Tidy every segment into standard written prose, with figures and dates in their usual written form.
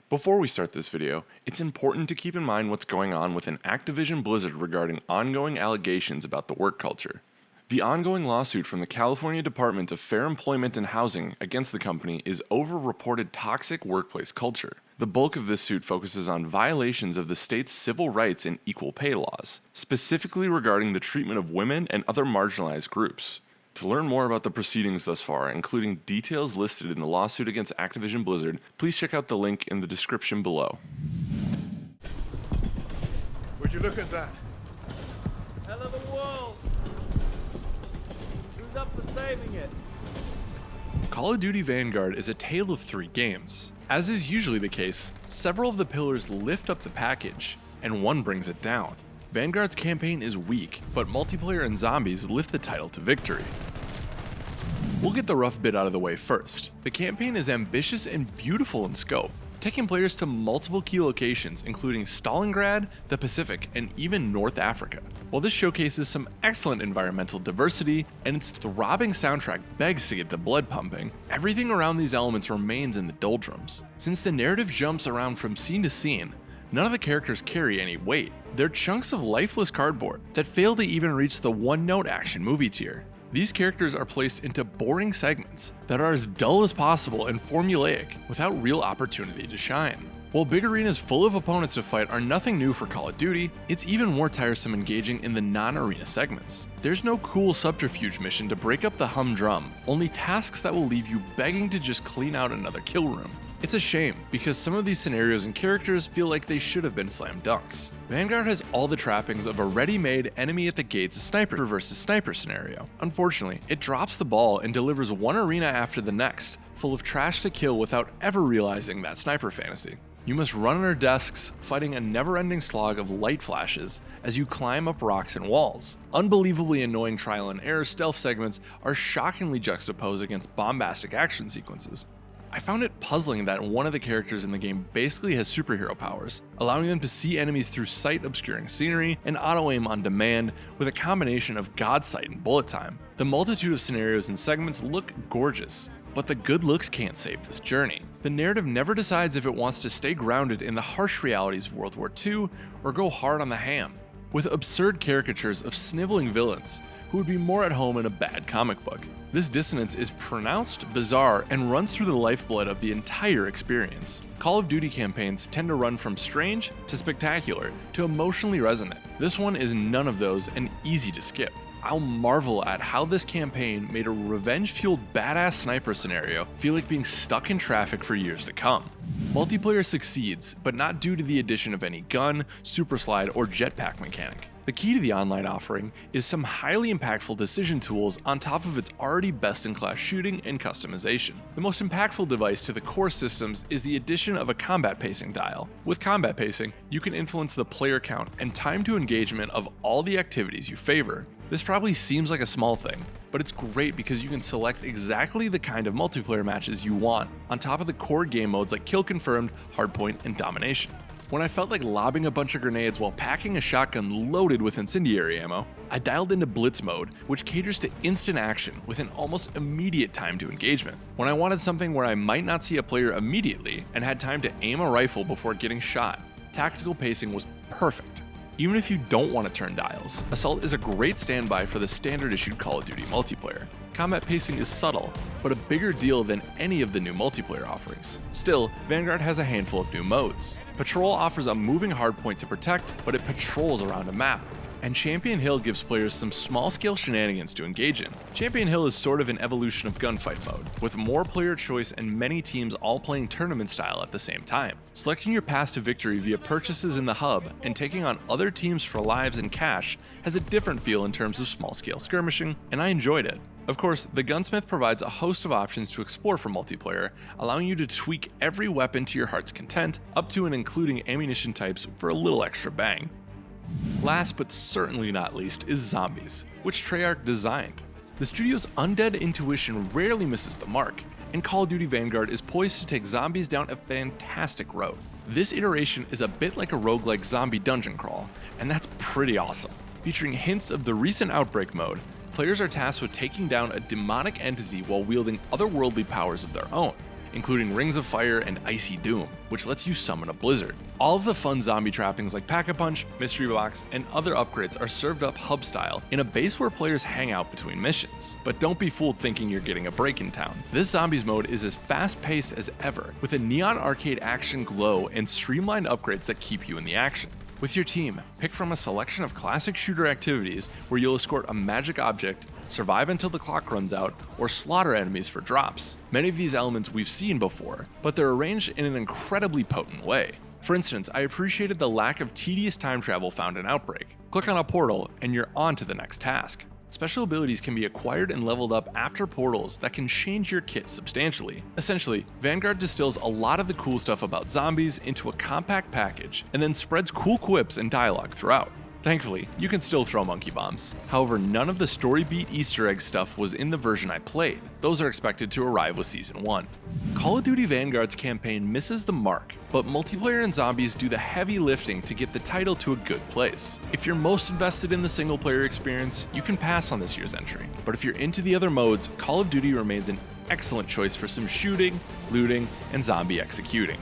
Before we start this video, it's important to keep in mind what's going on within Activision Blizzard regarding ongoing allegations about the work culture. The ongoing lawsuit from the California Department of Fair Employment and Housing against the company is over reported toxic workplace culture. The bulk of this suit focuses on violations of the state's civil rights and equal pay laws, specifically regarding the treatment of women and other marginalized groups. To learn more about the proceedings thus far, including details listed in the lawsuit against Activision Blizzard, please check out the link in the description below. Would you look at that? Hell of a world! Who's up for saving it? Call of Duty Vanguard is a tale of three games. As is usually the case, several of the pillars lift up the package, and one brings it down. Vanguard's campaign is weak, but multiplayer and zombies lift the title to victory. We'll get the rough bit out of the way first. The campaign is ambitious and beautiful in scope, taking players to multiple key locations including Stalingrad, the Pacific, and even North Africa. While this showcases some excellent environmental diversity and its throbbing soundtrack begs to get the blood pumping, everything around these elements remains in the doldrums. Since the narrative jumps around from scene to scene, none of the characters carry any weight. They're chunks of lifeless cardboard that fail to even reach the one-note action movie tier. These characters are placed into boring segments that are as dull as possible and formulaic without real opportunity to shine. While big arenas full of opponents to fight are nothing new for Call of Duty, it's even more tiresome engaging in the non-arena segments. There's no cool subterfuge mission to break up the humdrum, only tasks that will leave you begging to just clean out another kill room. It's a shame, because some of these scenarios and characters feel like they should have been slam dunks. Vanguard has all the trappings of a ready-made enemy at the gates sniper versus sniper scenario. Unfortunately, it drops the ball and delivers one arena after the next, full of trash to kill without ever realizing that sniper fantasy. You must run under desks, fighting a never-ending slog of light flashes as you climb up rocks and walls. Unbelievably annoying trial and error stealth segments are shockingly juxtaposed against bombastic action sequences. I found it puzzling that one of the characters in the game basically has superhero powers, allowing them to see enemies through sight-obscuring scenery and auto-aim on demand with a combination of god sight and bullet time. The multitude of scenarios and segments look gorgeous, but the good looks can't save this journey. The narrative never decides if it wants to stay grounded in the harsh realities of World War II or go hard on the ham, with absurd caricatures of sniveling villains who would be more at home in a bad comic book. This dissonance is pronounced, bizarre, and runs through the lifeblood of the entire experience. Call of Duty campaigns tend to run from strange to spectacular to emotionally resonant. This one is none of those and easy to skip. I'll marvel at how this campaign made a revenge-fueled badass sniper scenario feel like being stuck in traffic for years to come. Multiplayer succeeds, but not due to the addition of any gun, super slide, or jetpack mechanic. The key to the online offering is some highly impactful decision tools on top of its already best-in-class shooting and customization. The most impactful device to the core systems is the addition of a combat pacing dial. With combat pacing, you can influence the player count and time to engagement of all the activities you favor. This probably seems like a small thing, but it's great because you can select exactly the kind of multiplayer matches you want, on top of the core game modes like Kill Confirmed, Hardpoint, and Domination. When I felt like lobbing a bunch of grenades while packing a shotgun loaded with incendiary ammo, I dialed into Blitz mode, which caters to instant action with an almost immediate time to engagement. When I wanted something where I might not see a player immediately and had time to aim a rifle before getting shot, tactical pacing was perfect. Even if you don't want to turn dials, Assault is a great standby for the standard issued Call of Duty multiplayer. Combat pacing is subtle, but a bigger deal than any of the new multiplayer offerings. Still, Vanguard has a handful of new modes. Patrol offers a moving hardpoint to protect, but it patrols around a map. And Champion Hill gives players some small-scale shenanigans to engage in. Champion Hill is sort of an evolution of gunfight mode, with more player choice and many teams all playing tournament style at the same time. Selecting your path to victory via purchases in the hub and taking on other teams for lives and cash has a different feel in terms of small-scale skirmishing, and I enjoyed it. Of course, the Gunsmith provides a host of options to explore for multiplayer, allowing you to tweak every weapon to your heart's content, up to and including ammunition types for a little extra bang. Last but certainly not least is zombies, which Treyarch designed. The studio's undead intuition rarely misses the mark, and Call of Duty Vanguard is poised to take zombies down a fantastic road. This iteration is a bit like a roguelike zombie dungeon crawl, and that's pretty awesome. Featuring hints of the recent Outbreak mode, players are tasked with taking down a demonic entity while wielding otherworldly powers of their own. including Rings of Fire and Icy Doom, which lets you summon a blizzard. All of the fun zombie trappings like Pack-a-Punch, Mystery Box, and other upgrades are served up hub style in a base where players hang out between missions. But don't be fooled thinking you're getting a break in town. This zombies mode is as fast-paced as ever, with a neon arcade action glow and streamlined upgrades that keep you in the action. With your team, pick from a selection of classic shooter activities where you'll escort a magic object, survive until the clock runs out, or slaughter enemies for drops. Many of these elements we've seen before, but they're arranged in an incredibly potent way. For instance, I appreciated the lack of tedious time travel found in Outbreak. Click on a portal and you're on to the next task. Special abilities can be acquired and leveled up after portals that can change your kit substantially. Essentially, Vanguard distills a lot of the cool stuff about zombies into a compact package and then spreads cool quips and dialogue throughout. Thankfully, you can still throw monkey bombs. However, none of the story beat Easter egg stuff was in the version I played. Those are expected to arrive with Season 1. Call of Duty Vanguard's campaign misses the mark, but multiplayer and zombies do the heavy lifting to get the title to a good place. If you're most invested in the single player experience, you can pass on this year's entry. But if you're into the other modes, Call of Duty remains an excellent choice for some shooting, looting, and zombie executing.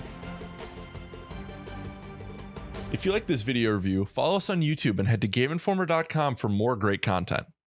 If you like this video review, follow us on YouTube and head to GameInformer.com for more great content.